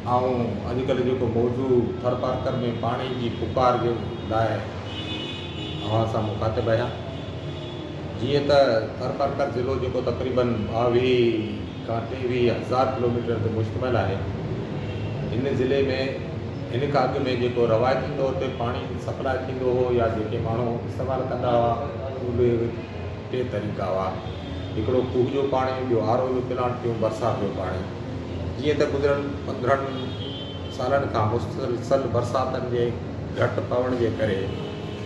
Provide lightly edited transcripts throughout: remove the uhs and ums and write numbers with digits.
अॼुकल्ह जेको मौजूदु थर पार्कर में पाणी जी पुकार जे लाइ सां मुखातिबु आहियां। जीअं त थर पार्कर ज़िलो जेको तक़रीबन 22 खां 23 हज़ार किलोमीटर ते मुश्तमिल आहे, हिन ज़िले में हिन खां अॻु में जेको रवायती तौर ते पाणी सप्लाई थींदो हो या जेके माण्हू इस्तेमालु कंदा हुआ उहे टे तरीक़ा हुआ। हिकिड़ो खूह जो पाणी, ॿियो आरो जो प्लांट, ॿियो बरसाति जो पाणी। जीअं त गुज़िरियल 15 सालनि खां मुसलसल बरसातनि जे घटि पवण जे करे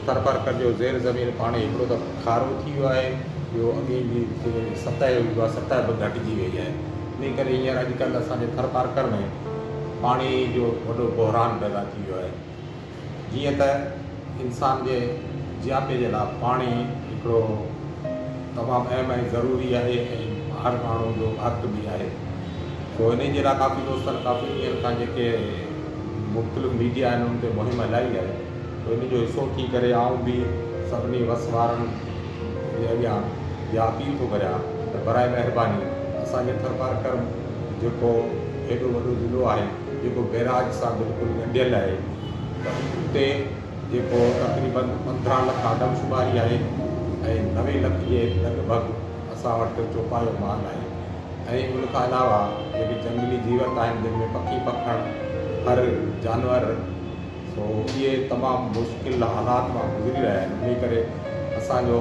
थर पार्कर जो ज़ेर ज़मीन पाणी हिकिड़ो त खारो थी वियो आहे, ॿियो अॻे जी सतह हुई आहे सतह बि घटिजी वई आहे। इन करे हींअर अॼुकल्ह असांजे थर पार्कर में पाणी जो वॾो बहिरान पैदा थी वियो आहे। जीअं त इंसान जे जियापे जे लाइ पाणी हिकिड़ो तमामु अहम ऐं ज़रूरी आहे ऐं हर माण्हू जो हक़ बि आहे। तो इन जे लाइ काफ़ी दोस्तनि काफ़ी ॾींहंनि खां जेके मुख़्तलिफ़ मीडिया आहिनि उन ते मुहिम हलाई आहे। तो इन जो हिसो थी करे आउं बि सभिनी वस वारनि जे अॻियां इहा अपील थो करियां त बराए महिरबानी असांजे थर पार्कर जेको हेॾो वॾो ज़िलो आहे, जेको बैराज सां बिल्कुलु ॻंढियल आहे, त उते जेको तक़रीबन 15 लख आदमशुमारी आहे ऐं 90 लख जे लॻभॻि असां वटि चौपायो माल आहे। ऐं उन खां अलावा जेके जंगली जीवत आहिनि जिन में पखी पखण हर जानवर, सो इहे तमामु मुश्किल हालात मां गुज़री रहिया आहिनि। इन करे असांजो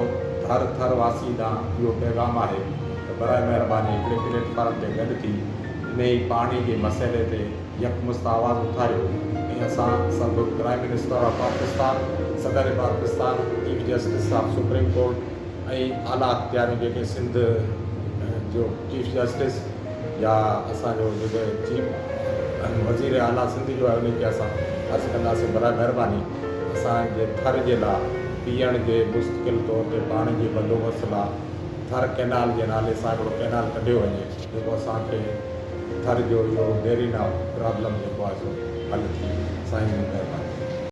हर थर वासी ॾांहुं इहो पैगाम आहे त बराए महिरबानी हिकिड़े प्लेटफॉर्म ते गॾु थी इन ई पाणी जे मसइले ते यकमुश्त आवाज़ उथारियो ऐं असां सभु प्राइम मिनिस्टर ऑफ पाकिस्तान, सदर Pakistan, chief justice of supreme court ऐं आला अख़्तियारियूं जेके सिंध जो चीफ जस्टिस या असांजो जेके चीफ वज़ीर आला सिंध जो आहे उनखे असां अर्ज़ु कंदासीं बराए महिरबानी असांजे थर जे लाइ पीअण जे मुस्तक़िल तौर ते पाणी जे बंदोबस्त लाइ थर कैनाल जे नाले सां हिकिड़ो कैनाल कढियो वञे जेको असांखे थर जो इहो बेरीना प्रॉब्लम जेको आहे सो हल थी। साईं जी महिरबानी।